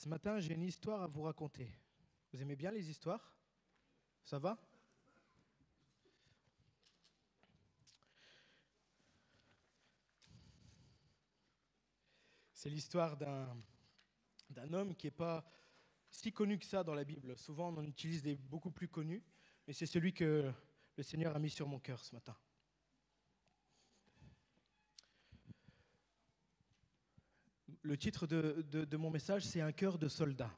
Ce matin, j'ai une histoire à vous raconter. Vous aimez bien les histoires? Ça va? C'est l'histoire d'un homme qui n'est pas si connu que ça dans la Bible. Souvent, on en utilise des beaucoup plus connus, mais c'est celui que le Seigneur a mis sur mon cœur ce matin. Le titre de mon message, c'est « Un cœur de soldat ».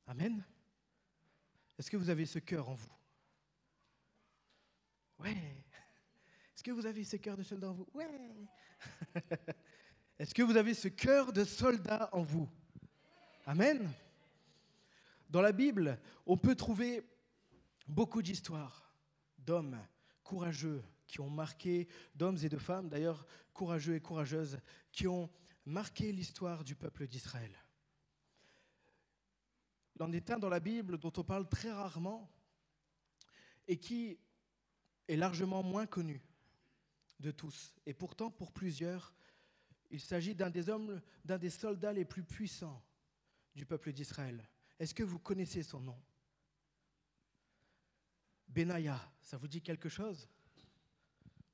Amen. Est-ce que vous avez ce cœur en vous? Ouais. Est-ce que vous avez ce cœur de soldat en vous? Ouais. Est-ce que vous avez ce cœur de soldat en vous? Amen. Dans la Bible, on peut trouver beaucoup d'histoires d'hommes courageux qui ont marqué, d'hommes et de femmes d'ailleurs, courageux et courageuses, qui ont marqué l'histoire du peuple d'Israël. Il en est un dans la Bible dont on parle très rarement et qui est largement moins connu de tous. Et pourtant, pour plusieurs, il s'agit d'un des soldats les plus puissants du peuple d'Israël. Est-ce que vous connaissez son nom? Benaïa, ça vous dit quelque chose?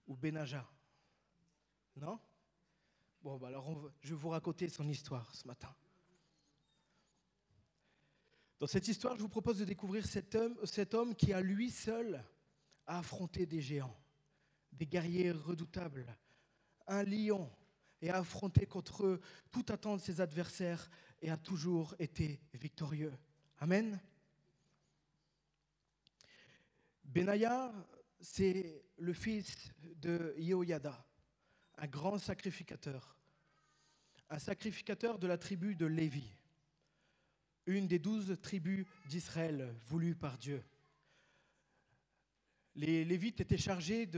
Ou Benaja? Non? Bon, bah alors je vais vous raconter son histoire ce matin. Dans cette histoire, je vous propose de découvrir cet homme qui, à lui seul, a affronté des géants, des guerriers redoutables, un lion, et a affronté contre toute attente ses adversaires et a toujours été victorieux. Amen. Benaïa, c'est le fils de Yehoyada, un grand sacrificateur, un sacrificateur de la tribu de Lévi, une des 12 tribus d'Israël voulues par Dieu. Les Lévites étaient chargés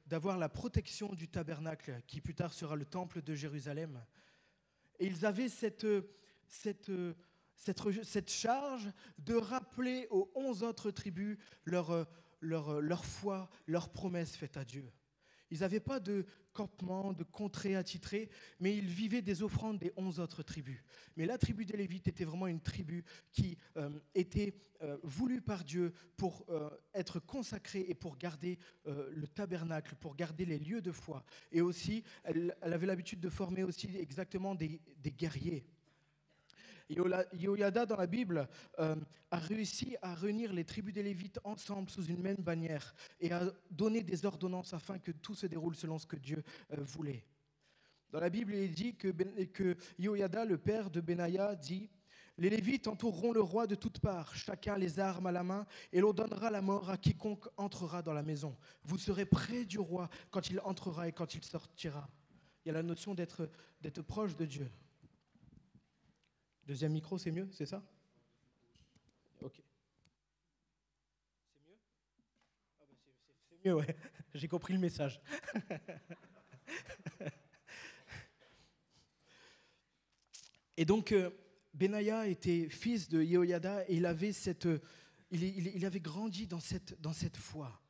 d'avoir la protection du tabernacle, qui plus tard sera le temple de Jérusalem. Et ils avaient cette charge de rappeler aux 11 autres tribus leur foi, leur promesse faite à Dieu. Ils n'avaient pas de campement, de contrée attitrée, mais ils vivaient des offrandes des 11 autres tribus. Mais la tribu des Lévites était vraiment une tribu qui était voulue par Dieu pour être consacrée et pour garder le tabernacle, pour garder les lieux de foi. Et aussi, elle avait l'habitude de former aussi exactement des guerriers. Yehoyada, dans la Bible, a réussi à réunir les tribus des Lévites ensemble sous une même bannière et a donné des ordonnances afin que tout se déroule selon ce que Dieu voulait. Dans la Bible, il est dit que Yehoyada, le père de Benaïa, dit « Les Lévites entoureront le roi de toutes parts, chacun les armes à la main, et l'on donnera la mort à quiconque entrera dans la maison. Vous serez près du roi quand il entrera et quand il sortira. » Il y a la notion d'être proche de Dieu. Deuxième micro, c'est mieux, c'est ça? Ok. C'est mieux? Ah bah c'est mieux, ouais. J'ai compris le message. Et donc, Benaïa était fils de Yehoyada et il avait grandi dans cette foi.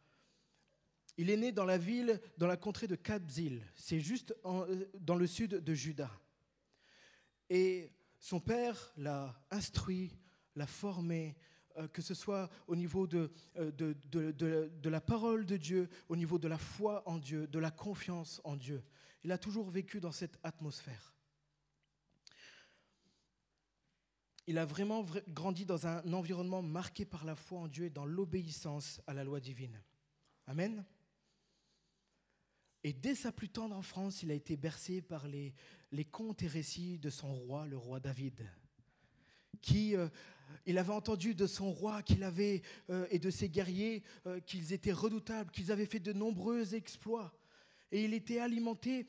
Il est né dans la ville, dans la contrée de Kabzeel. C'est juste dans le sud de Juda. Et son père l'a instruit, l'a formé, que ce soit au niveau de la parole de Dieu, au niveau de la foi en Dieu, de la confiance en Dieu. Il a toujours vécu dans cette atmosphère. Il a vraiment grandi dans un environnement marqué par la foi en Dieu et dans l'obéissance à la loi divine. Amen. Et dès sa plus tendre enfance, il a été bercé par les contes et récits de son roi, le roi David. Il avait entendu de son roi et de ses guerriers qu'ils étaient redoutables, qu'ils avaient fait de nombreux exploits. Et il était alimenté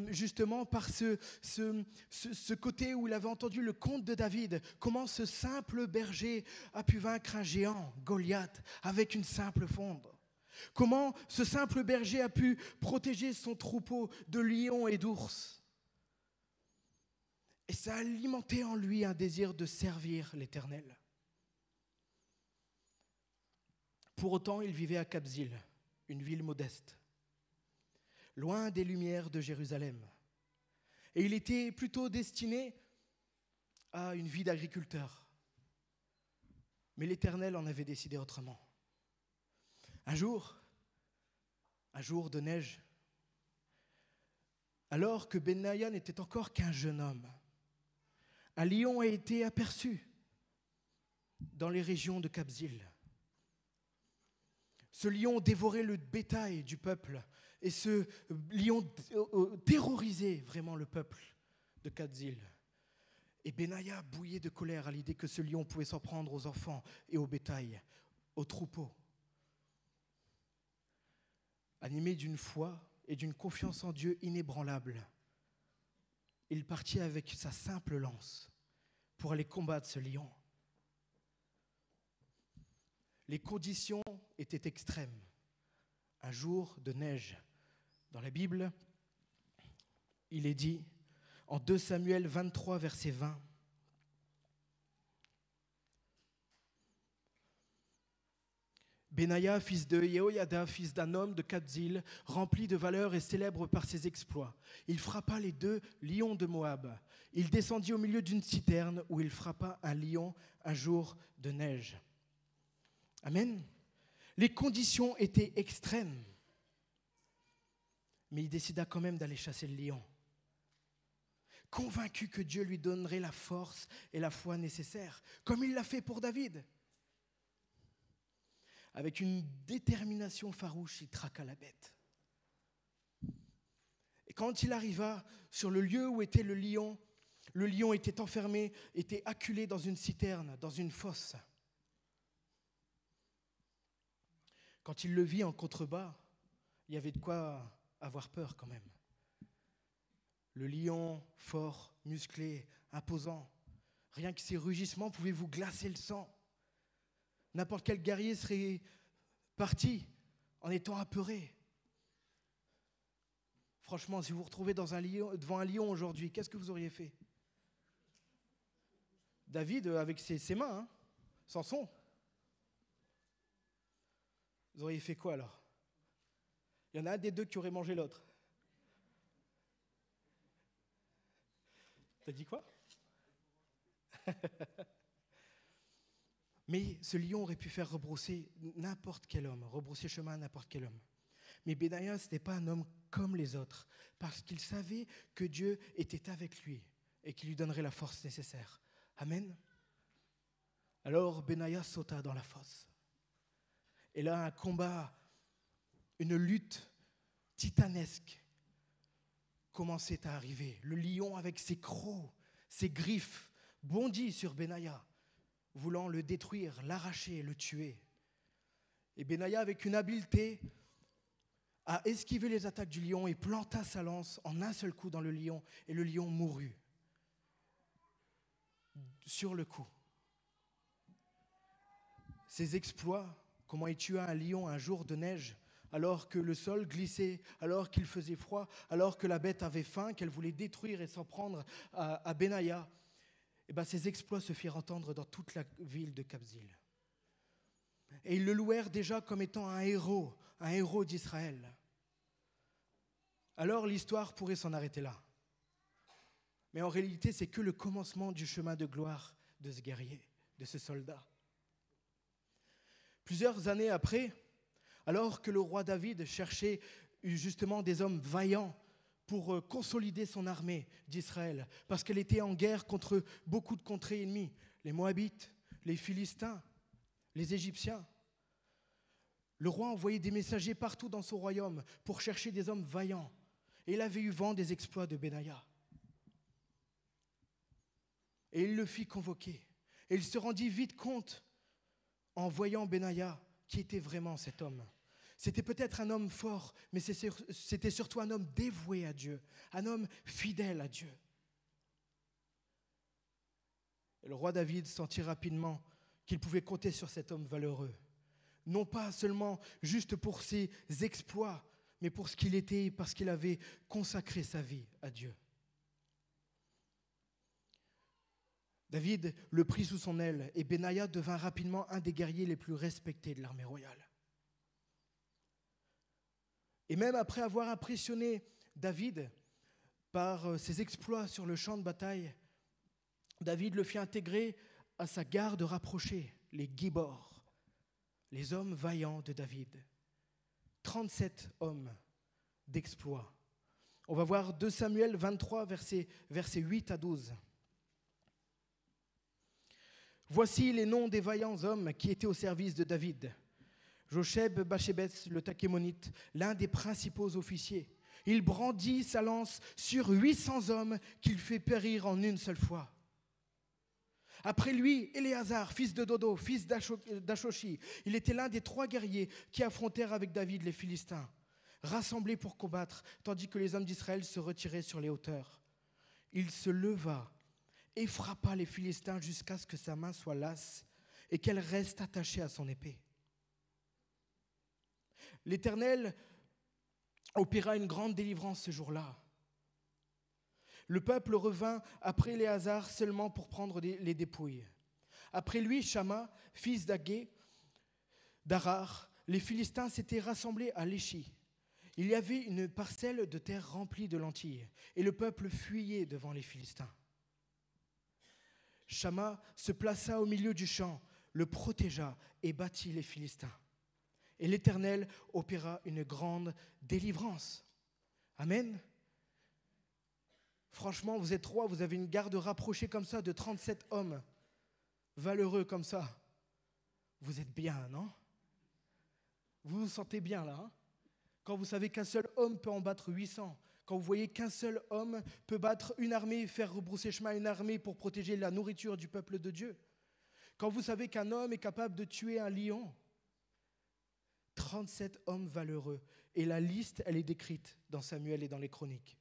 justement par ce côté où il avait entendu le conte de David, comment ce simple berger a pu vaincre un géant, Goliath, avec une simple fronde. Comment ce simple berger a pu protéger son troupeau de lions et d'ours. Et ça a alimenté en lui un désir de servir l'Éternel. Pour autant, il vivait à Kabzeel, une ville modeste, loin des lumières de Jérusalem. Et il était plutôt destiné a une vie d'agriculteur. Mais l'Éternel en avait décidé autrement. Un jour de neige, alors que Benaïa n'était encore qu'un jeune homme, un lion a été aperçu dans les régions de Kabzeel. Ce lion dévorait le bétail du peuple et ce lion terrorisait vraiment le peuple de Kabzeel. Et Benaïa bouillait de colère à l'idée que ce lion pouvait s'en prendre aux enfants et au bétail, aux troupeaux. Animé d'une foi et d'une confiance en Dieu inébranlable, il partit avec sa simple lance pour aller combattre ce lion. Les conditions étaient extrêmes. Un jour de neige. Dans la Bible, il est dit, en 2 Samuel 23, verset 20, Benaïa, fils de Yehoyada, fils d'un homme de Kabzeel, rempli de valeur et célèbre par ses exploits. Il frappa les 2 lions de Moab. Il descendit au milieu d'une citerne où il frappa un lion un jour de neige. Amen. Les conditions étaient extrêmes. Mais il décida quand même d'aller chasser le lion. Convaincu que Dieu lui donnerait la force et la foi nécessaires, comme il l'a fait pour David. Avec une détermination farouche, il traqua la bête. Et quand il arriva sur le lieu où était le lion était enfermé, était acculé dans une citerne, dans une fosse. Quand il le vit en contrebas, il y avait de quoi avoir peur quand même. Le lion, fort, musclé, imposant, rien que ses rugissements pouvaient vous glacer le sang. N'importe quel guerrier serait parti en étant apeuré. Franchement, si vous vous retrouvez devant un lion aujourd'hui, qu'est-ce que vous auriez fait? David, avec ses mains, Samson. Vous auriez fait quoi alors? Il y en a un des 2 qui aurait mangé l'autre. T'as dit quoi? Mais ce lion aurait pu faire rebrousser n'importe quel homme, rebrousser chemin à n'importe quel homme. Mais Benaïa, ce n'était pas un homme comme les autres, parce qu'il savait que Dieu était avec lui et qu'il lui donnerait la force nécessaire. Amen. Alors Benaïa sauta dans la fosse. Et là, un combat, une lutte titanesque commençait à arriver. Le lion, avec ses crocs, ses griffes, bondit sur Benaïa, voulant le détruire, l'arracher, le tuer. Et Benaïa, avec une habileté, a esquivé les attaques du lion et planta sa lance en un seul coup dans le lion, et le lion mourut sur le coup. Ses exploits, comment il tua un lion un jour de neige, alors que le sol glissait, alors qu'il faisait froid, alors que la bête avait faim, qu'elle voulait détruire et s'en prendre à Benaïa, et ses exploits se firent entendre dans toute la ville de Kabzeel. Et ils le louèrent déjà comme étant un héros d'Israël. Alors l'histoire pourrait s'en arrêter là. Mais en réalité, c'est que le commencement du chemin de gloire de ce guerrier, de ce soldat. Plusieurs années après, alors que le roi David cherchait justement des hommes vaillants pour consolider son armée d'Israël, parce qu'elle était en guerre contre beaucoup de contrées ennemies, les Moabites, les Philistins, les Égyptiens. Le roi envoyait des messagers partout dans son royaume pour chercher des hommes vaillants. Et il avait eu vent des exploits de Benaïa. Et il le fit convoquer. Et il se rendit vite compte, en voyant Benaïa, qui était vraiment cet homme. C'était peut-être un homme fort, mais c'était surtout un homme dévoué à Dieu, un homme fidèle à Dieu. Et le roi David sentit rapidement qu'il pouvait compter sur cet homme valeureux. Non pas seulement juste pour ses exploits, mais pour ce qu'il était, parce qu'il avait consacré sa vie à Dieu. David le prit sous son aile et Benaïa devint rapidement un des guerriers les plus respectés de l'armée royale. Et même après avoir impressionné David par ses exploits sur le champ de bataille, David le fit intégrer à sa garde rapprochée, les Gibor, les hommes vaillants de David. 37 hommes d'exploit. On va voir 2 Samuel 23, versets 8 à 12. Voici les noms des vaillants hommes qui étaient au service de David. Josheb Bachébès, le Takémonite, l'un des principaux officiers. Il brandit sa lance sur 800 hommes qu'il fait périr en une seule fois. Après lui, Éléazar, fils de Dodo, fils d'Ashoshi. Il était l'un des 3 guerriers qui affrontèrent avec David les Philistins, rassemblés pour combattre, tandis que les hommes d'Israël se retiraient sur les hauteurs. Il se leva et frappa les Philistins jusqu'à ce que sa main soit lasse et qu'elle reste attachée à son épée. L'Éternel opéra une grande délivrance ce jour-là. Le peuple revint après Éléazar seulement pour prendre les dépouilles. Après lui, Shama, fils d'Agé, d'Arar, les Philistins s'étaient rassemblés à Léchi. Il y avait une parcelle de terre remplie de lentilles, et le peuple fuyait devant les Philistins. Shama se plaça au milieu du champ, le protégea et battit les Philistins. Et l'Éternel opéra une grande délivrance. Amen. Franchement, vous êtes 3, vous avez une garde rapprochée comme ça de 37 hommes, valeureux comme ça. Vous êtes bien, non? Vous vous sentez bien là, hein? Quand vous savez qu'un seul homme peut en battre 800, quand vous voyez qu'un seul homme peut battre une armée, faire rebrousser chemin à une armée pour protéger la nourriture du peuple de Dieu, quand vous savez qu'un homme est capable de tuer un lion, 37 hommes valeureux. Et la liste, elle est décrite dans Samuel et dans les Chroniques.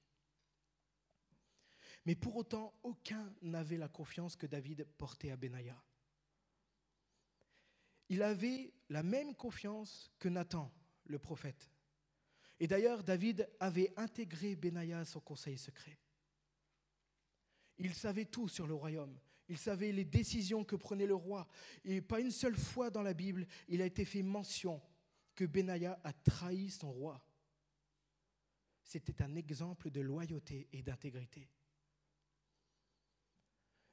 Mais pour autant, aucun n'avait la confiance que David portait à Benaïa. Il avait la même confiance que Nathan, le prophète. Et d'ailleurs, David avait intégré Benaïa à son conseil secret. Il savait tout sur le royaume. Il savait les décisions que prenait le roi. Et pas une seule fois dans la Bible, il a été fait mention que Benaïa a trahi son roi. C'était un exemple de loyauté et d'intégrité.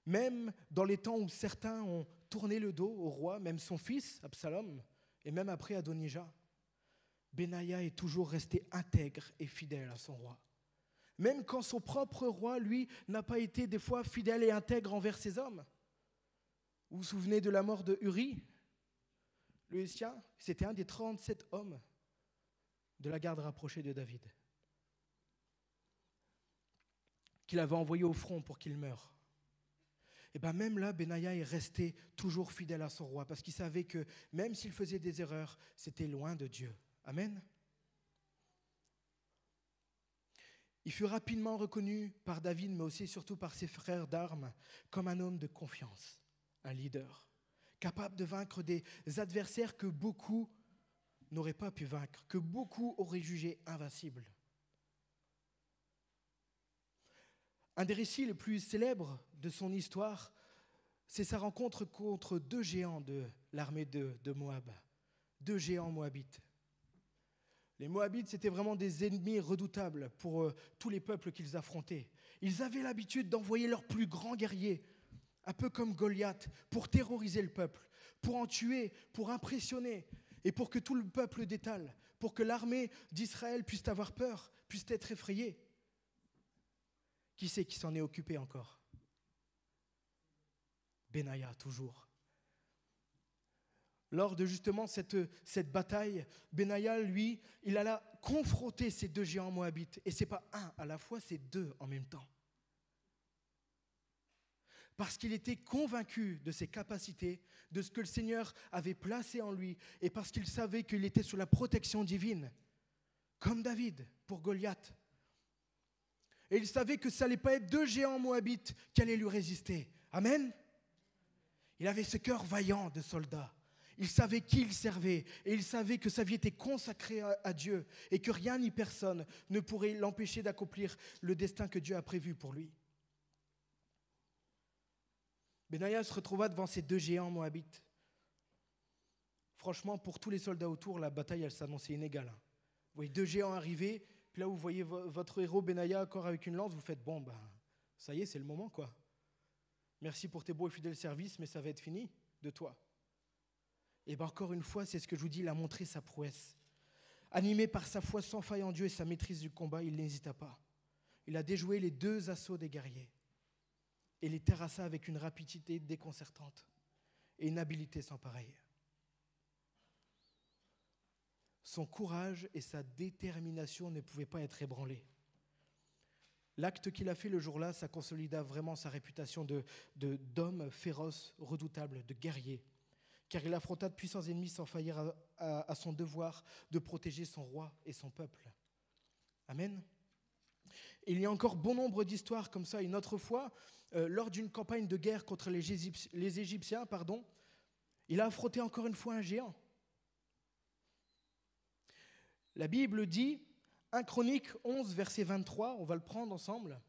Même dans les temps où certains ont tourné le dos au roi, même son fils, Absalom, et même après Adonijah, Benaïa est toujours resté intègre et fidèle à son roi. Même quand son propre roi, lui, n'a pas été des fois fidèle et intègre envers ses hommes. Vous vous souvenez de la mort de Uri, le Hétien? C'était un des 37 hommes de la garde rapprochée de David, qu'il avait envoyé au front pour qu'il meure. Et bien même là, Benaïa est resté toujours fidèle à son roi, parce qu'il savait que même s'il faisait des erreurs, c'était loin de Dieu. Amen. Il fut rapidement reconnu par David, mais aussi surtout par ses frères d'armes, comme un homme de confiance, un leader, capable de vaincre des adversaires que beaucoup n'auraient pas pu vaincre, que beaucoup auraient jugé invincibles. Un des récits les plus célèbres de son histoire, c'est sa rencontre contre 2 géants de l'armée de Moab, 2 géants moabites. Les Moabites, c'était vraiment des ennemis redoutables pour tous les peuples qu'ils affrontaient. Ils avaient l'habitude d'envoyer leurs plus grands guerriers, un peu comme Goliath, pour terroriser le peuple, pour en tuer, pour impressionner, et pour que tout le peuple détale, pour que l'armée d'Israël puisse avoir peur, puisse être effrayée. Qui c'est qui s'en est occupé encore? Benaïa, toujours. Lors de justement cette bataille, Benaïa, lui, il alla confronter ces 2 géants moabites. Et ce n'est pas un à la fois, c'est 2 en même temps. Parce qu'il était convaincu de ses capacités, de ce que le Seigneur avait placé en lui, et parce qu'il savait qu'il était sous la protection divine, comme David pour Goliath. Et il savait que ça n'allait pas être 2 géants moabites qui allaient lui résister. Amen. Il avait ce cœur vaillant de soldat. Il savait qui il servait et il savait que sa vie était consacrée à Dieu et que rien ni personne ne pourrait l'empêcher d'accomplir le destin que Dieu a prévu pour lui. Benaïa se retrouva devant ces 2 géants moabites. Franchement, pour tous les soldats autour, la bataille, elle s'annonçait inégale. Vous voyez 2 géants arriver, puis là vous voyez votre héros Benaïa encore avec une lance, vous faites bon, ça y est, c'est le moment quoi. Merci pour tes beaux et fidèles services, mais ça va être fini de toi. Et bien encore une fois, c'est ce que je vous dis, il a montré sa prouesse. Animé par sa foi sans faille en Dieu et sa maîtrise du combat, il n'hésita pas. Il a déjoué les 2 assauts des guerriers et les terrassa avec une rapidité déconcertante et une habileté sans pareille. Son courage et sa détermination ne pouvaient pas être ébranlés. L'acte qu'il a fait le jour-là, ça consolida vraiment sa réputation d'homme féroce, redoutable, de guerrier, car il affronta de puissants ennemis sans faillir à son devoir de protéger son roi et son peuple. Amen. Et il y a encore bon nombre d'histoires comme ça. Une autre fois, lors d'une campagne de guerre contre les Égyptiens, il a affronté encore une fois un géant. La Bible dit, 1 Chronique 11, verset 23, on va le prendre ensemble.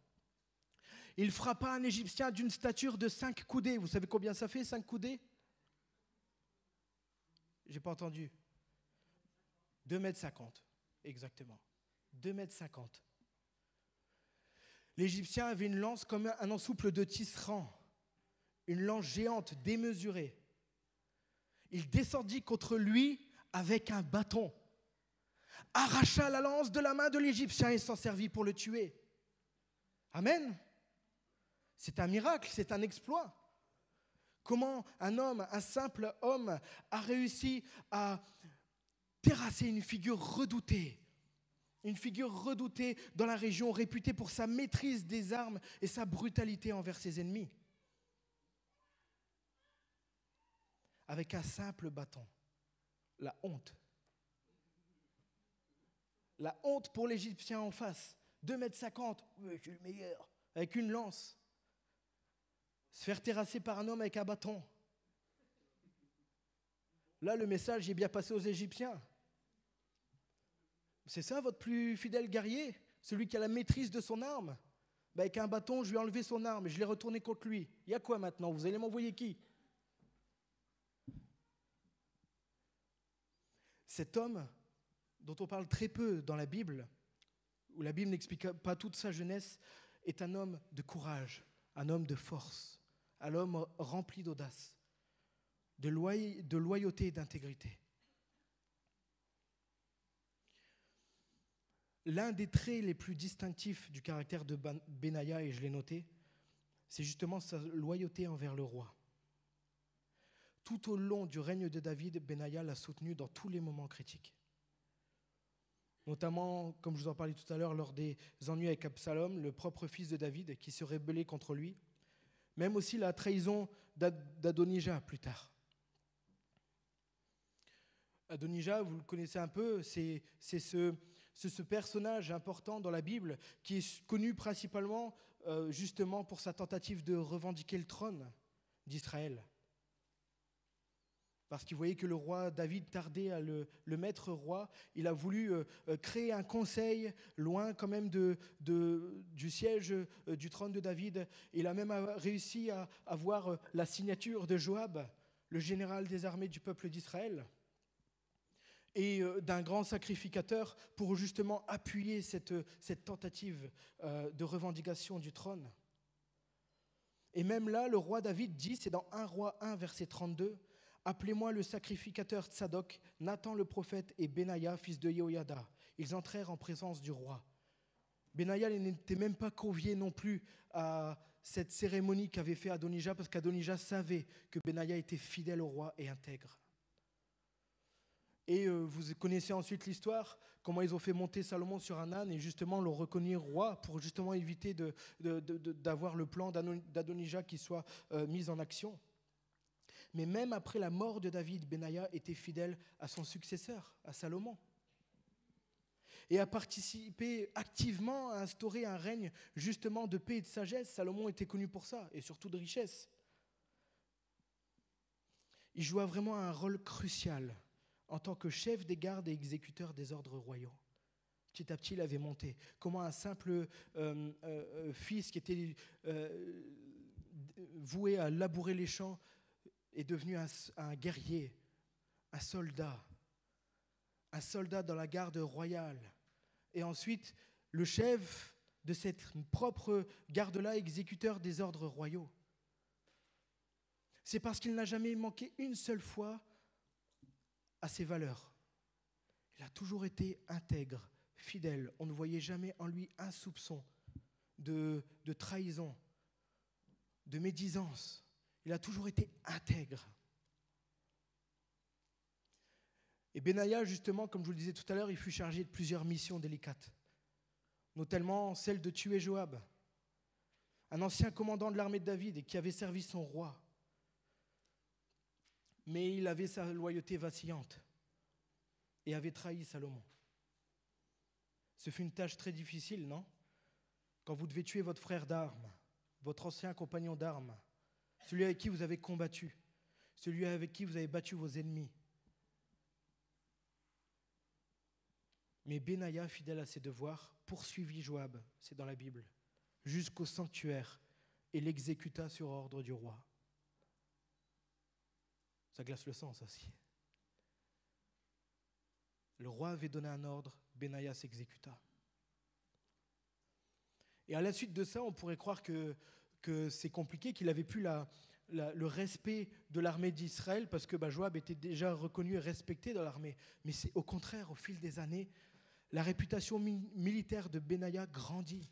Il frappa un Égyptien d'une stature de 5 coudées. Vous savez combien ça fait, 5 coudées? J'ai pas entendu. 2,50 m, exactement. 2,50 m. L'Égyptien avait une lance comme un ensouple de tisserand, une lance géante, démesurée. Il descendit contre lui avec un bâton, arracha la lance de la main de l'Égyptien et s'en servit pour le tuer. Amen. C'est un miracle, c'est un exploit. Comment un homme, un simple homme, a réussi à terrasser une figure redoutée dans la région, réputée pour sa maîtrise des armes et sa brutalité envers ses ennemis. Avec un simple bâton. La honte. La honte pour l'Égyptien en face. 2,50 m, oui, je suis le meilleur. Avec une lance. Se faire terrasser par un homme avec un bâton. Là, le message est bien passé aux Égyptiens. C'est ça votre plus fidèle guerrier? Celui qui a la maîtrise de son arme? Avec un bâton, je lui ai enlevé son arme et je l'ai retourné contre lui. Il y a quoi maintenant? Vous allez m'envoyer qui? Cet homme, dont on parle très peu dans la Bible, où la Bible n'explique pas toute sa jeunesse, est un homme de courage, un homme de force, un homme rempli d'audace, de loyauté et d'intégrité. L'un des traits les plus distinctifs du caractère de Benaïa, et je l'ai noté, c'est justement sa loyauté envers le roi. Tout au long du règne de David, Benaïa l'a soutenu dans tous les moments critiques. Notamment, comme je vous en parlais tout à l'heure, lors des ennuis avec Absalom, le propre fils de David, qui se rébellait contre lui. Même aussi la trahison d'Adonija plus tard. Adonija, vous le connaissez un peu, c'est ce personnage important dans la Bible qui est connu principalement justement pour sa tentative de revendiquer le trône d'Israël. Parce qu'il voyait que le roi David tardait à le mettre roi. Il a voulu créer un conseil loin quand même du siège du trône de David. Il a même réussi à avoir la signature de Joab, le général des armées du peuple d'Israël, et d'un grand sacrificateur pour justement appuyer cette tentative de revendication du trône. Et même là, le roi David dit, c'est dans 1 Roi 1, verset 32, « Appelez-moi le sacrificateur Tsadok, Nathan le prophète et Benaïa, fils de Yehoyada. » Ils entrèrent en présence du roi. Benaïa n'était même pas convié non plus à cette cérémonie qu'avait fait Adonija, parce qu'Adonija savait que Benaïa était fidèle au roi et intègre. Et vous connaissez ensuite l'histoire, comment ils ont fait monter Salomon sur un âne et justement l'ont reconnu roi pour justement éviter d'avoir le plan d'Adonija qui soit mis en action. Mais même après la mort de David, Benaïa était fidèle à son successeur, à Salomon. Et a participé activement à instaurer un règne justement de paix et de sagesse. Salomon était connu pour ça, et surtout de richesse. Il joua vraiment un rôle crucial en tant que chef des gardes et exécuteur des ordres royaux. Petit à petit, il avait monté. Comment un simple fils qui était voué à labourer les champs est devenu un guerrier, un soldat dans la garde royale. Et ensuite, le chef de cette propre garde-là, exécuteur des ordres royaux. c'est parce qu'il n'a jamais manqué une seule fois à ses valeurs. Il a toujours été intègre, fidèle. On ne voyait jamais en lui un soupçon de trahison, de médisance. Il a toujours été intègre. Et Benaïa, justement, comme je vous le disais tout à l'heure, il fut chargé de plusieurs missions délicates, notamment celle de tuer Joab, un ancien commandant de l'armée de David et qui avait servi son roi. Mais il avait sa loyauté vacillante et avait trahi Salomon. Ce fut une tâche très difficile, non? Quand vous devez tuer votre frère d'armes, votre ancien compagnon d'armes, celui avec qui vous avez combattu, celui avec qui vous avez battu vos ennemis. Mais Benaïa, fidèle à ses devoirs, poursuivit Joab, c'est dans la Bible, jusqu'au sanctuaire et l'exécuta sur ordre du roi. Ça glace le sang, ça aussi. Le roi avait donné un ordre, Benaïa s'exécuta. Et à la suite de ça, on pourrait croire que c'est compliqué, qu'il n'avait plus le respect de l'armée d'Israël, parce que Joab était déjà reconnu et respecté dans l'armée. Mais c'est au contraire, au fil des années, la réputation militaire de Benaïa grandit.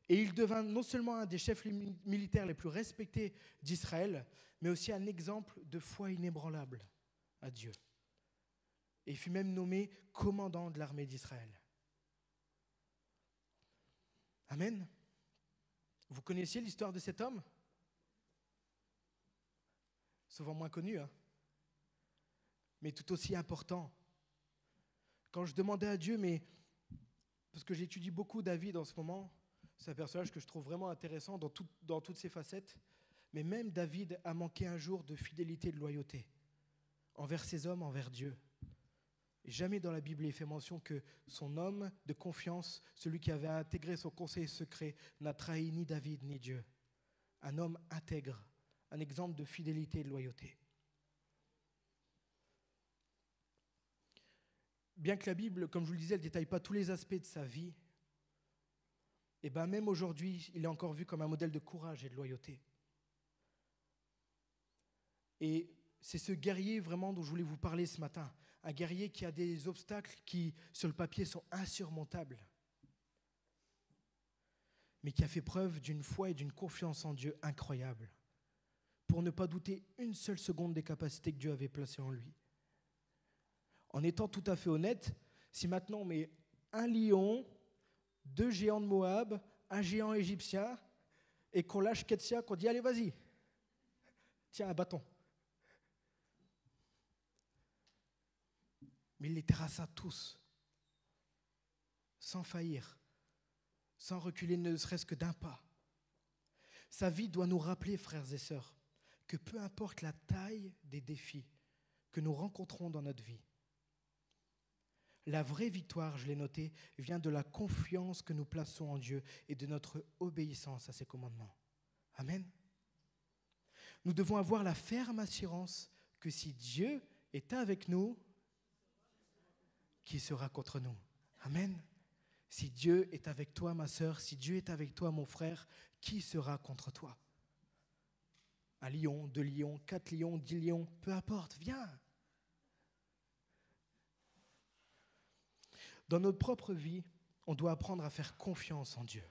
Et il devint non seulement un des chefs militaires les plus respectés d'Israël, mais aussi un exemple de foi inébranlable à Dieu. Et il fut même nommé commandant de l'armée d'Israël. Amen. Vous connaissiez l'histoire de cet homme? Souvent moins connu, hein? Mais tout aussi important. Quand je demandais à Dieu, parce que j'étudie beaucoup David en ce moment, c'est un personnage que je trouve vraiment intéressant dans toutes ses facettes, mais même David a manqué un jour de fidélité et de loyauté envers ses hommes, envers Dieu. Et jamais dans la Bible il est fait mention que son homme de confiance, celui qui avait intégré son conseil secret, n'a trahi ni David ni Dieu. Un homme intègre, un exemple de fidélité et de loyauté. Bien que la Bible, comme je vous le disais, elle ne détaille pas tous les aspects de sa vie, et même aujourd'hui, il est encore vu comme un modèle de courage et de loyauté. Et c'est ce guerrier vraiment dont je voulais vous parler ce matin. Un guerrier qui a des obstacles qui, sur le papier, sont insurmontables, mais qui a fait preuve d'une foi et d'une confiance en Dieu incroyable, pour ne pas douter une seule seconde des capacités que Dieu avait placées en lui. En étant tout à fait honnête, si maintenant on met un lion, 2 géants de Moab, un géant égyptien, et qu'on lâche Ketsia, qu'on dit « Allez, vas-y, tiens, un bâton ». Mais il les terrassa tous, sans faillir, sans reculer ne serait-ce que d'un pas. Sa vie doit nous rappeler, frères et sœurs, que peu importe la taille des défis que nous rencontrons dans notre vie, la vraie victoire, je l'ai noté, vient de la confiance que nous plaçons en Dieu et de notre obéissance à ses commandements. Amen. Nous devons avoir la ferme assurance que si Dieu est avec nous, qui sera contre nous? Amen. Si Dieu est avec toi, ma sœur, si Dieu est avec toi, mon frère, qui sera contre toi? Un lion, 2 lions, 4 lions, 10 lions, peu importe, viens. Dans notre propre vie, on doit apprendre à faire confiance en Dieu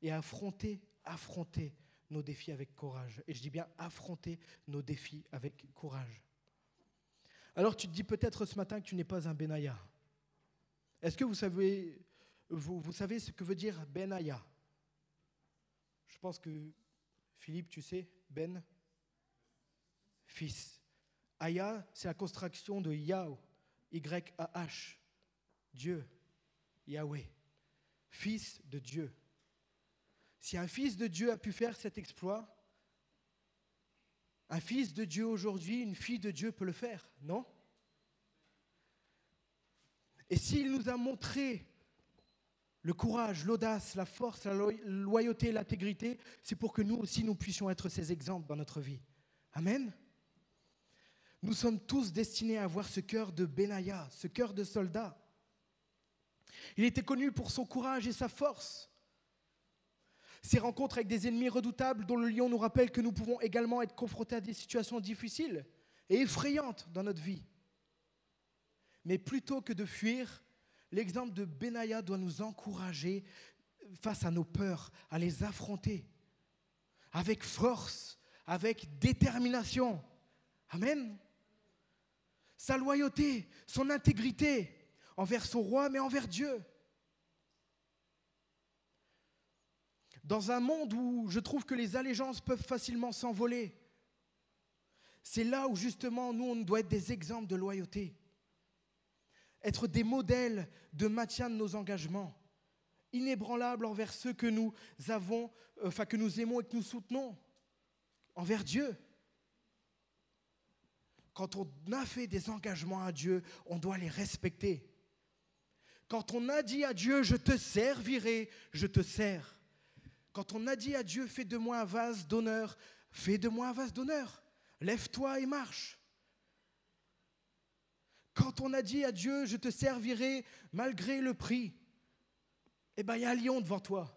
et à affronter nos défis avec courage. Et je dis bien affronter nos défis avec courage. Alors tu te dis peut-être ce matin que tu n'es pas un Benaïa. Est-ce que vous savez ce que veut dire Benaïa? Je pense que Philippe, tu sais, Ben, fils. Aya, c'est la contraction de Yahweh, Y-A-H, Dieu, Yahweh, fils de Dieu. Si un fils de Dieu a pu faire cet exploit, un fils de Dieu aujourd'hui, une fille de Dieu peut le faire, non? Et s'il nous a montré le courage, l'audace, la force, la loyauté, l'intégrité, c'est pour que nous aussi, nous puissions être ces exemples dans notre vie. Amen. Nous sommes tous destinés à avoir ce cœur de Benaïa, ce cœur de soldat. Il était connu pour son courage et sa force. Ces rencontres avec des ennemis redoutables dont le lion nous rappelle que nous pouvons également être confrontés à des situations difficiles et effrayantes dans notre vie. Mais plutôt que de fuir, l'exemple de Benaïa doit nous encourager face à nos peurs, à les affronter avec force, avec détermination. Amen. Sa loyauté, son intégrité envers son roi, mais envers Dieu. Dans un monde où je trouve que les allégeances peuvent facilement s'envoler, c'est là où justement nous, on doit être des exemples de loyauté. Être des modèles de maintien de nos engagements, inébranlables envers ceux que nous avons, que nous aimons et que nous soutenons, envers Dieu. Quand on a fait des engagements à Dieu, on doit les respecter. Quand on a dit à Dieu, je te servirai, je te sers. Quand on a dit à Dieu, fais de moi un vase d'honneur, fais de moi un vase d'honneur. Lève-toi et marche. Quand on a dit à Dieu, je te servirai malgré le prix, eh bien, il y a un lion devant toi.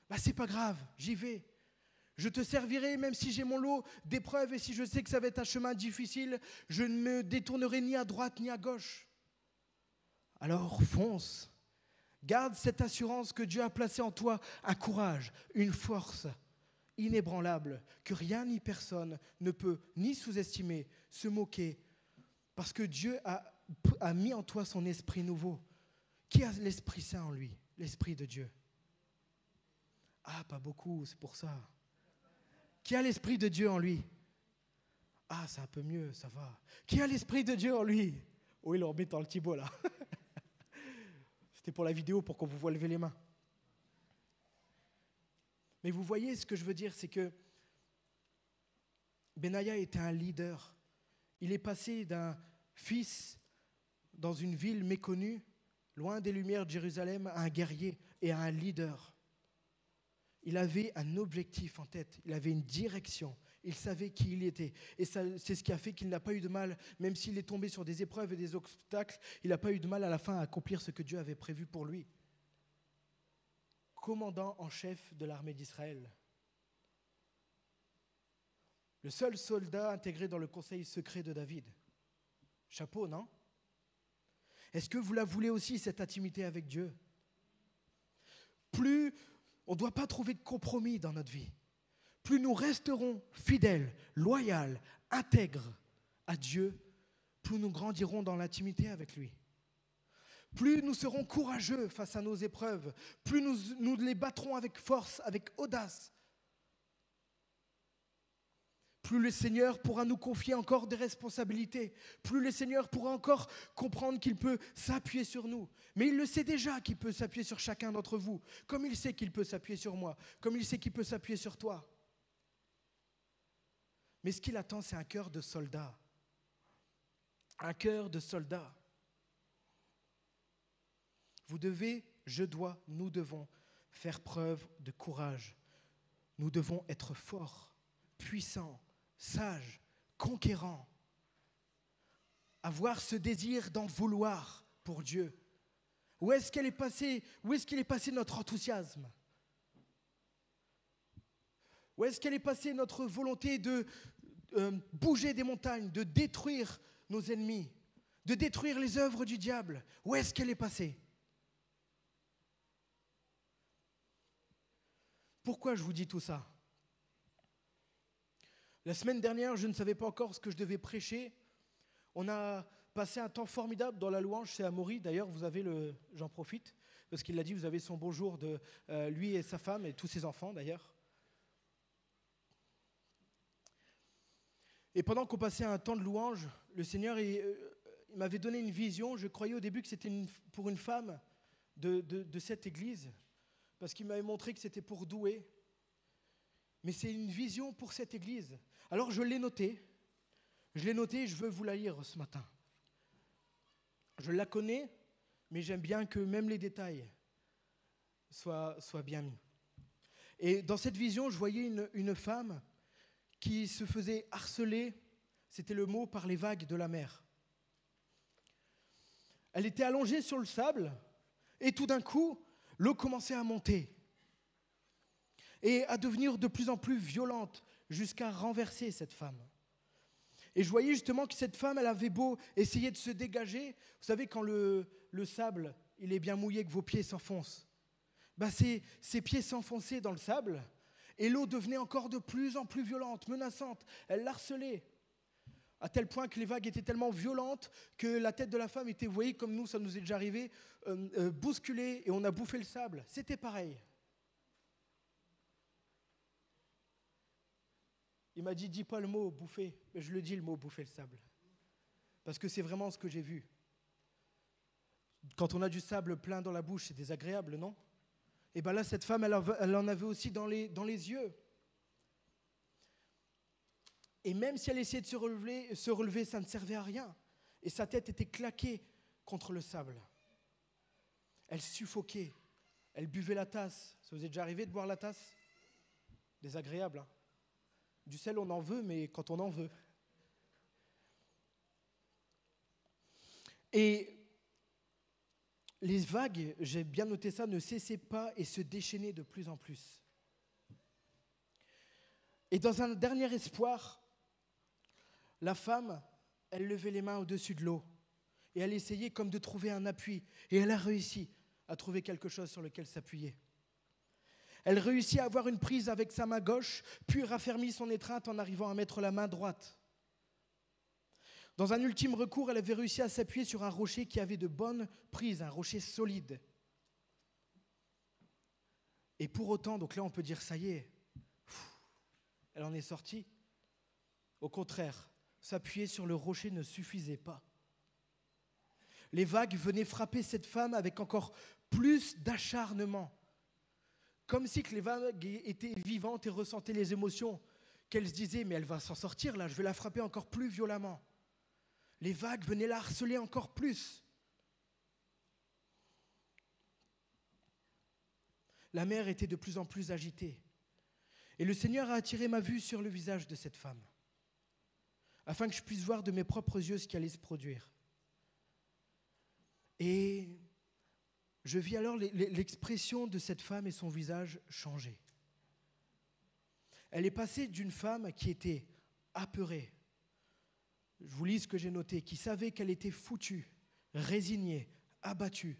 Ben, c'est pas grave, j'y vais. Je te servirai même si j'ai mon lot d'épreuves et si je sais que ça va être un chemin difficile, je ne me détournerai ni à droite ni à gauche. Alors fonce. Garde cette assurance que Dieu a placée en toi, un courage, une force inébranlable, que rien ni personne ne peut ni sous-estimer, se moquer, parce que Dieu a mis en toi son esprit nouveau. Qui a l'Esprit Saint en lui? L'Esprit de Dieu. Ah, pas beaucoup, c'est pour ça. Qui a l'Esprit de Dieu en lui? Ah, c'est un peu mieux, ça va. Qui a l'Esprit de Dieu en lui? Oui, il en met dans le Thibaut là. C'était pour la vidéo, pour qu'on vous voit lever les mains. Mais vous voyez, ce que je veux dire, c'est que Benaïa était un leader. Il est passé d'un fils dans une ville méconnue, loin des lumières de Jérusalem, à un guerrier et à un leader. Il avait un objectif en tête, il avait une direction, il savait qui il était. Et ça, c'est ce qui a fait qu'il n'a pas eu de mal, même s'il est tombé sur des épreuves et des obstacles, il n'a pas eu de mal à la fin à accomplir ce que Dieu avait prévu pour lui. Commandant en chef de l'armée d'Israël. Le seul soldat intégré dans le conseil secret de David. Chapeau, non? Est-ce que vous la voulez aussi, cette intimité avec Dieu? Plus on ne doit pas trouver de compromis dans notre vie. Plus nous resterons fidèles, loyaux, intègres à Dieu, plus nous grandirons dans l'intimité avec lui. Plus nous serons courageux face à nos épreuves, plus nous les battrons avec force, avec audace. Plus le Seigneur pourra nous confier encore des responsabilités, plus le Seigneur pourra encore comprendre qu'il peut s'appuyer sur nous. Mais il le sait déjà qu'il peut s'appuyer sur chacun d'entre vous, comme il sait qu'il peut s'appuyer sur moi, comme il sait qu'il peut s'appuyer sur toi. Mais ce qu'il attend, c'est un cœur de soldat. Un cœur de soldat. Vous devez, je dois, nous devons faire preuve de courage. Nous devons être forts, puissants, sages, conquérants. Avoir ce désir d'en vouloir pour Dieu. Où est-ce qu'il est passé notre enthousiasme? Où est-ce qu'elle est passée notre volonté de bouger des montagnes, de détruire nos ennemis, de détruire les œuvres du diable? Où est-ce qu'elle est passée? Pourquoi je vous dis tout ça? La semaine dernière, je ne savais pas encore ce que je devais prêcher. On a passé un temps formidable dans la louange, c'est Amaury. D'ailleurs, vous avez j'en profite, parce qu'il l'a dit, vous avez son bonjour de lui et sa femme et tous ses enfants d'ailleurs. Et pendant qu'on passait un temps de louange, le Seigneur il m'avait donné une vision. Je croyais au début que c'était pour une femme de cette église, parce qu'il m'avait montré que c'était pour Douai. Mais c'est une vision pour cette église. Alors je l'ai noté. Et je veux vous la lire ce matin. Je la connais, mais j'aime bien que même les détails soient bien mis. Et dans cette vision, je voyais une femme qui se faisait harceler, c'était le mot, par les vagues de la mer. Elle était allongée sur le sable, et tout d'un coup, l'eau commençait à monter. et à devenir de plus en plus violente jusqu'à renverser cette femme. Et je voyais justement que cette femme, elle avait beau essayer de se dégager. Vous savez, quand le sable, il est bien mouillé, que vos pieds s'enfoncent, ses pieds s'enfonçaient dans le sable et l'eau devenait encore de plus en plus violente, menaçante. Elle l'harcelait à tel point que les vagues étaient tellement violentes que la tête de la femme était, vous voyez, comme nous, ça nous est déjà arrivé, bousculée et on a bouffé le sable. C'était pareil. Il m'a dit, dis pas le mot bouffer, mais je le dis le mot bouffer le sable. Parce que c'est vraiment ce que j'ai vu. Quand on a du sable plein dans la bouche, c'est désagréable, non? Et bien là, cette femme, elle en avait aussi dans les yeux. Et même si elle essayait de se relever, ça ne servait à rien. Et sa tête était claquée contre le sable. Elle suffoquait. Elle buvait la tasse. Ça vous est déjà arrivé de boire la tasse? Désagréable, hein? Du sel, on en veut, mais quand on en veut. Et les vagues, j'ai bien noté ça, ne cessaient pas et se déchaînaient de plus en plus. Et dans un dernier espoir, la femme, elle levait les mains au-dessus de l'eau et elle essayait comme de trouver un appui. Et elle a réussi à trouver quelque chose sur lequel s'appuyer. Elle réussit à avoir une prise avec sa main gauche, puis raffermit son étreinte en arrivant à mettre la main droite. Dans un ultime recours, elle avait réussi à s'appuyer sur un rocher qui avait de bonnes prises, un rocher solide. Et pour autant, donc là on peut dire ça y est, elle en est sortie. Au contraire, s'appuyer sur le rocher ne suffisait pas. Les vagues venaient frapper cette femme avec encore plus d'acharnement. Comme si que les vagues étaient vivantes et ressentaient les émotions, qu'elle se disait, mais elle va s'en sortir là, je vais la frapper encore plus violemment. Les vagues venaient la harceler encore plus. La mer était de plus en plus agitée. Et le Seigneur a attiré ma vue sur le visage de cette femme, afin que je puisse voir de mes propres yeux ce qui allait se produire. Et je vis alors l'expression de cette femme et son visage changer. Elle est passée d'une femme qui était apeurée, je vous lis ce que j'ai noté, qui savait qu'elle était foutue, résignée, abattue,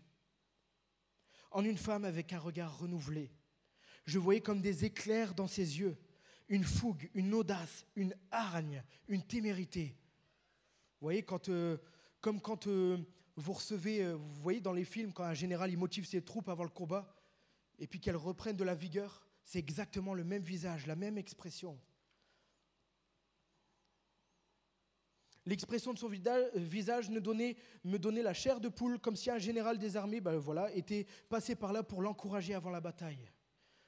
en une femme avec un regard renouvelé. Je voyais comme des éclairs dans ses yeux, une fougue, une audace, une hargne, une témérité. Vous voyez, comme quand vous recevez, vous voyez dans les films, quand un général il motive ses troupes avant le combat, et puis qu'elles reprennent de la vigueur, c'est exactement le même visage, la même expression. L'expression de son visage me donnait la chair de poule, comme si un général des armées était passé par là pour l'encourager avant la bataille.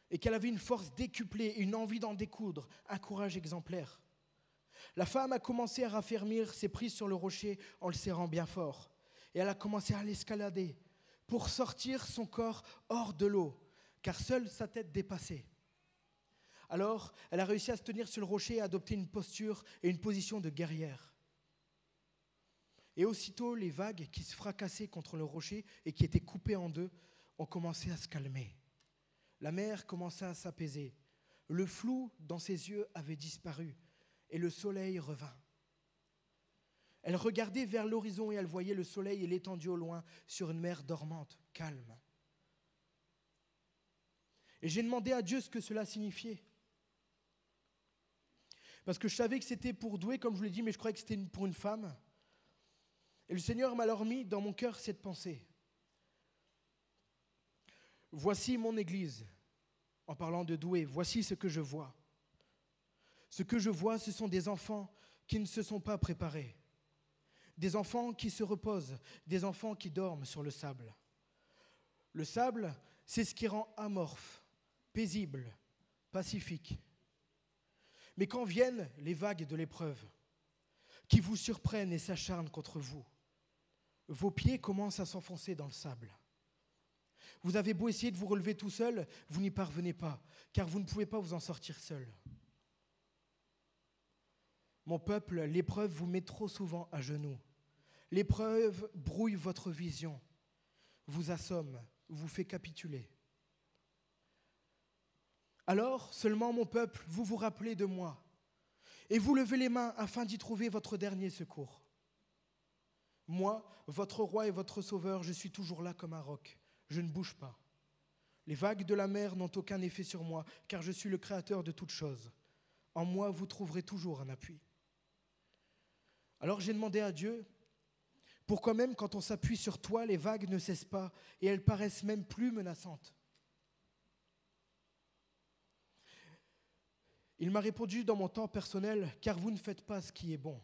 Et qu'elle avait une force décuplée, une envie d'en découdre, un courage exemplaire. La femme a commencé à raffermir ses prises sur le rocher en le serrant bien fort. Et elle a commencé à l'escalader pour sortir son corps hors de l'eau, car seule sa tête dépassait. Alors, elle a réussi à se tenir sur le rocher et à adopter une posture et une position de guerrière. Et aussitôt, les vagues qui se fracassaient contre le rocher et qui étaient coupées en deux ont commencé à se calmer. La mer commença à s'apaiser. Le flou dans ses yeux avait disparu et le soleil revint. Elle regardait vers l'horizon et elle voyait le soleil et l'étendue au loin sur une mer dormante, calme. Et j'ai demandé à Dieu ce que cela signifiait. Parce que je savais que c'était pour douer, comme je vous l'ai dit, mais je croyais que c'était pour une femme. Et le Seigneur m'a alors mis dans mon cœur cette pensée. Voici mon Église, en parlant de doué, voici ce que je vois. Ce que je vois, ce sont des enfants qui ne se sont pas préparés, des enfants qui se reposent, des enfants qui dorment sur le sable. Le sable, c'est ce qui rend amorphe, paisible, pacifique. Mais quand viennent les vagues de l'épreuve, qui vous surprennent et s'acharnent contre vous, vos pieds commencent à s'enfoncer dans le sable. Vous avez beau essayer de vous relever tout seul, vous n'y parvenez pas, car vous ne pouvez pas vous en sortir seul. Mon peuple, l'épreuve vous met trop souvent à genoux. L'épreuve brouille votre vision, vous assomme, vous fait capituler. Alors seulement, mon peuple, vous vous rappelez de moi, et vous levez les mains afin d'y trouver votre dernier secours. Moi, votre roi et votre sauveur, je suis toujours là comme un roc. Je ne bouge pas. Les vagues de la mer n'ont aucun effet sur moi, car je suis le créateur de toutes choses. En moi, vous trouverez toujours un appui. Alors j'ai demandé à Dieu, pourquoi même quand on s'appuie sur toi, les vagues ne cessent pas et elles paraissent même plus menaçantes? Il m'a répondu dans mon temps personnel, car vous ne faites pas ce qui est bon.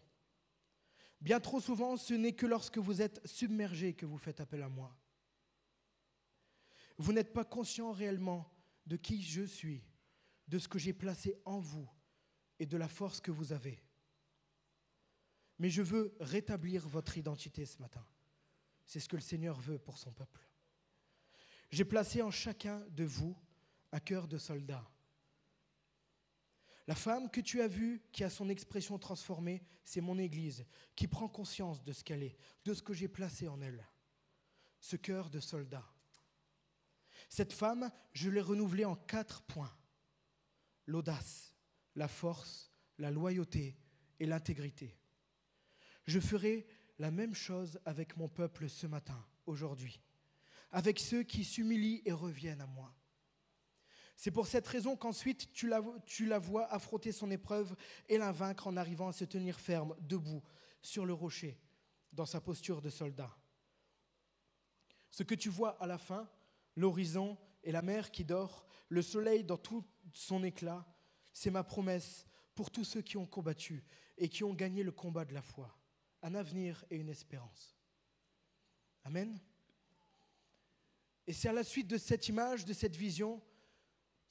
Bien trop souvent, ce n'est que lorsque vous êtes submergé que vous faites appel à moi. Vous n'êtes pas conscient réellement de qui je suis, de ce que j'ai placé en vous et de la force que vous avez. Mais je veux rétablir votre identité ce matin. C'est ce que le Seigneur veut pour son peuple. J'ai placé en chacun de vous un cœur de soldat. La femme que tu as vue, qui a son expression transformée, c'est mon Église, qui prend conscience de ce qu'elle est, de ce que j'ai placé en elle. Ce cœur de soldat. Cette femme, je l'ai renouvelée en 4 points. L'audace, la force, la loyauté et l'intégrité. Je ferai la même chose avec mon peuple ce matin, aujourd'hui, avec ceux qui s'humilient et reviennent à moi. C'est pour cette raison qu'ensuite tu la vois affronter son épreuve et la vaincre en arrivant à se tenir ferme, debout, sur le rocher, dans sa posture de soldat. Ce que tu vois à la fin, l'horizon et la mer qui dort, le soleil dans tout son éclat, c'est ma promesse pour tous ceux qui ont combattu et qui ont gagné le combat de la foi, un avenir et une espérance. Amen. Et c'est à la suite de cette image, de cette vision,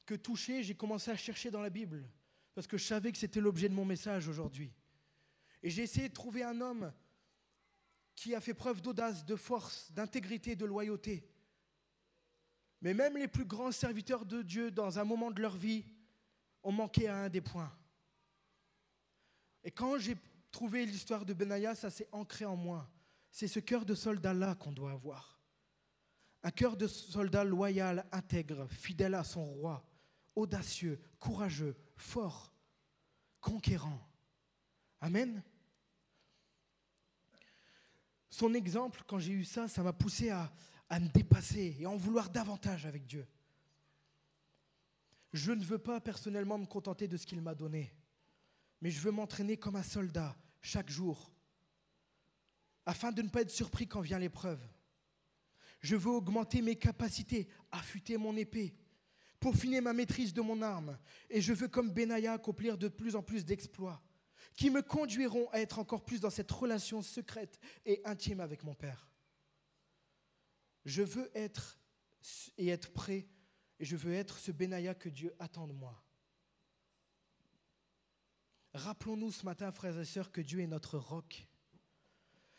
que touché, j'ai commencé à chercher dans la Bible, parce que je savais que c'était l'objet de mon message aujourd'hui. Et j'ai essayé de trouver un homme qui a fait preuve d'audace, de force, d'intégrité, de loyauté. Mais même les plus grands serviteurs de Dieu, dans un moment de leur vie, ont manqué à un des points. Et quand j'ai trouvé l'histoire de Benaïa, ça s'est ancré en moi. C'est ce cœur de soldat-là qu'on doit avoir. Un cœur de soldat loyal, intègre, fidèle à son roi, audacieux, courageux, fort, conquérant. Amen. Son exemple, quand j'ai eu ça, ça m'a poussé à me dépasser et à en vouloir davantage avec Dieu. Je ne veux pas personnellement me contenter de ce qu'il m'a donné, mais je veux m'entraîner comme un soldat chaque jour, afin de ne pas être surpris quand vient l'épreuve. Je veux augmenter mes capacités, affûter mon épée, peaufiner ma maîtrise de mon arme. Et je veux, comme Benaïa, accomplir de plus en plus d'exploits qui me conduiront à être encore plus dans cette relation secrète et intime avec mon Père. Je veux être prêt, et je veux être ce Benaïa que Dieu attend de moi. Rappelons-nous ce matin, frères et sœurs, que Dieu est notre roc.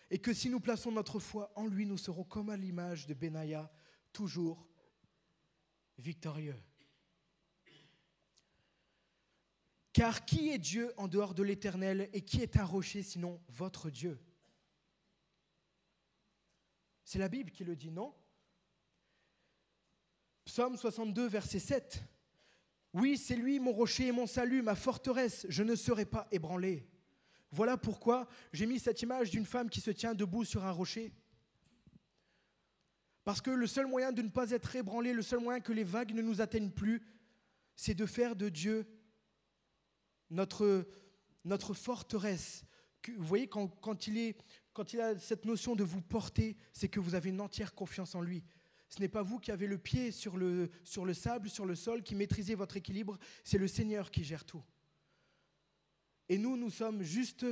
Et que si nous plaçons notre foi en lui, nous serons comme à l'image de Benaïa, toujours victorieux. Car qui est Dieu en dehors de l'Éternel et qui est un rocher sinon votre Dieu? C'est la Bible qui le dit, non? Psaume 62, verset 7. Oui, c'est lui mon rocher et mon salut, ma forteresse, je ne serai pas ébranlé. Voilà pourquoi j'ai mis cette image d'une femme qui se tient debout sur un rocher. Parce que le seul moyen de ne pas être ébranlé, le seul moyen que les vagues ne nous atteignent plus, c'est de faire de Dieu notre forteresse. Vous voyez, quand il a cette notion de vous porter, c'est que vous avez une entière confiance en lui. Ce n'est pas vous qui avez le pied sur le sable, sur le sol, qui maîtrisez votre équilibre, c'est le Seigneur qui gère tout. Et nous sommes juste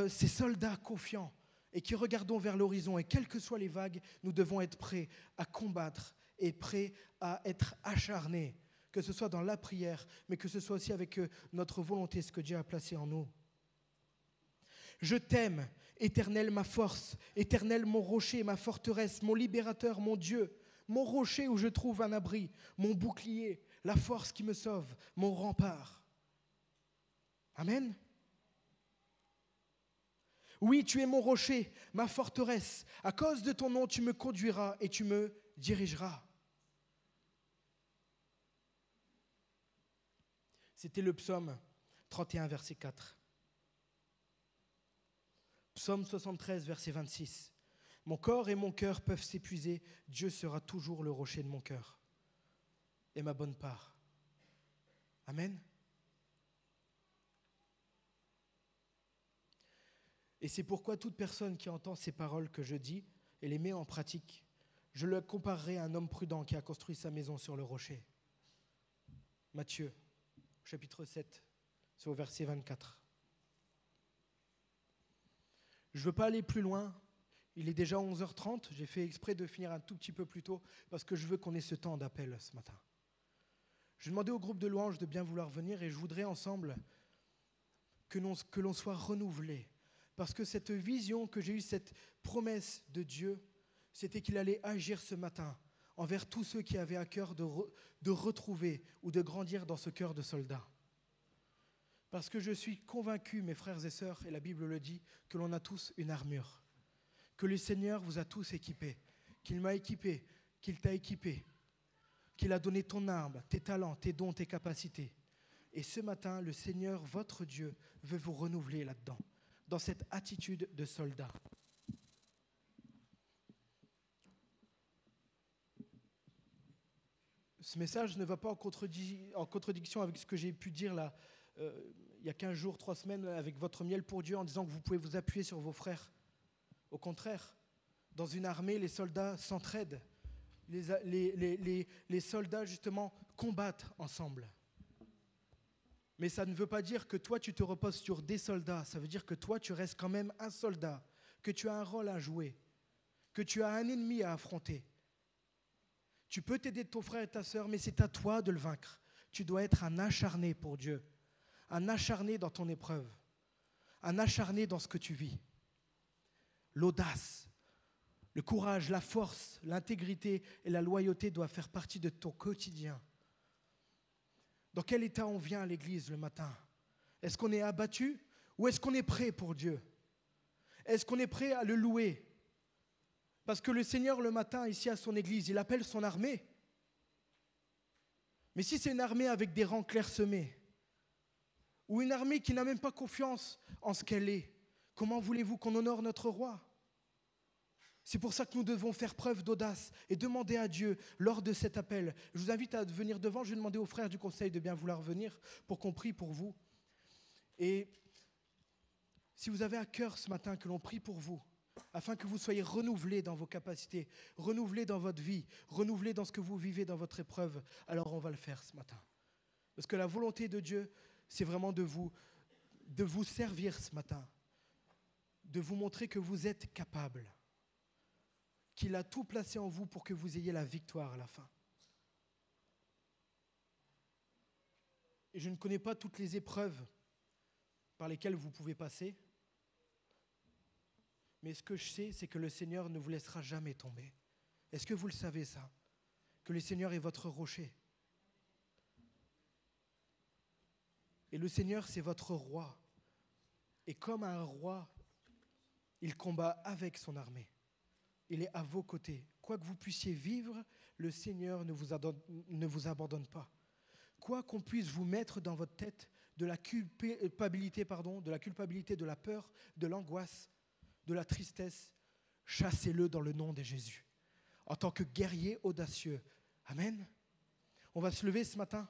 ces soldats confiants et qui regardons vers l'horizon. Et quelles que soient les vagues, nous devons être prêts à combattre et prêts à être acharnés, que ce soit dans la prière, mais que ce soit aussi avec notre volonté, ce que Dieu a placé en nous. Je t'aime, Éternel, ma force, Éternel, mon rocher, ma forteresse, mon libérateur, mon Dieu, mon rocher où je trouve un abri, mon bouclier, la force qui me sauve, mon rempart. Amen. Oui, tu es mon rocher, ma forteresse. À cause de ton nom, tu me conduiras et tu me dirigeras. C'était le psaume 31, verset 4. Psaume 73, verset 26. Mon corps et mon cœur peuvent s'épuiser, Dieu sera toujours le rocher de mon cœur et ma bonne part. Amen. Et c'est pourquoi toute personne qui entend ces paroles que je dis et les met en pratique, je le comparerai à un homme prudent qui a construit sa maison sur le rocher. Matthieu, chapitre 7, c'est au verset 24. Je ne veux pas aller plus loin. Il est déjà 11h30. J'ai fait exprès de finir un tout petit peu plus tôt parce que je veux qu'on ait ce temps d'appel ce matin. Je vais demander au groupe de louanges de bien vouloir venir et je voudrais ensemble que l'on soit renouvelés. Parce que cette vision que j'ai eue, cette promesse de Dieu, c'était qu'il allait agir ce matin envers tous ceux qui avaient à cœur de retrouver ou de grandir dans ce cœur de soldat. Parce que je suis convaincu, mes frères et sœurs, et la Bible le dit, que l'on a tous une armure, que le Seigneur vous a tous équipés, qu'il m'a équipé, qu'il t'a équipé, qu'il a donné ton arme, tes talents, tes dons, tes capacités. Et ce matin, le Seigneur, votre Dieu, veut vous renouveler là-dedans, dans cette attitude de soldat. Ce message ne va pas en contradiction avec ce que j'ai pu dire là, il y a 15 jours, 3 semaines, avec votre miel pour Dieu, en disant que vous pouvez vous appuyer sur vos frères. Au contraire, dans une armée, les soldats s'entraident. Les soldats, justement, combattent ensemble. Mais ça ne veut pas dire que toi, tu te reposes sur des soldats. Ça veut dire que toi, tu restes quand même un soldat, que tu as un rôle à jouer, que tu as un ennemi à affronter. Tu peux t'aider de ton frère et ta sœur, mais c'est à toi de le vaincre. Tu dois être un acharné pour Dieu, un acharné dans ton épreuve, un acharné dans ce que tu vis. L'audace, le courage, la force, l'intégrité et la loyauté doivent faire partie de ton quotidien. Dans quel état on vient à l'église le matin? Est-ce qu'on est abattu ou est-ce qu'on est prêt pour Dieu? Est-ce qu'on est prêt à le louer? Parce que le Seigneur, le matin, ici à son église, il appelle son armée. Mais si c'est une armée avec des rangs clairsemés, ou une armée qui n'a même pas confiance en ce qu'elle est, comment voulez-vous qu'on honore notre roi? C'est pour ça que nous devons faire preuve d'audace et demander à Dieu lors de cet appel. Je vous invite à venir devant. Je vais demander aux frères du conseil de bien vouloir venir pour qu'on prie pour vous. Et si vous avez à cœur ce matin que l'on prie pour vous, afin que vous soyez renouvelés dans vos capacités, renouvelés dans votre vie, renouvelés dans ce que vous vivez dans votre épreuve, alors on va le faire ce matin. Parce que la volonté de Dieu, c'est vraiment de vous servir ce matin, de vous montrer que vous êtes capables, qu'il a tout placé en vous pour que vous ayez la victoire à la fin. Et je ne connais pas toutes les épreuves par lesquelles vous pouvez passer, mais ce que je sais, c'est que le Seigneur ne vous laissera jamais tomber. Est-ce que vous le savez ça? Que le Seigneur est votre rocher. Et le Seigneur, c'est votre roi. Et comme un roi, il combat avec son armée. Il est à vos côtés. Quoi que vous puissiez vivre, le Seigneur ne vous abandonne pas. Quoi qu'on puisse vous mettre dans votre tête de la culpabilité, de la peur, de l'angoisse, de la tristesse, chassez-le dans le nom de Jésus. En tant que guerrier audacieux. Amen. On va se lever ce matin.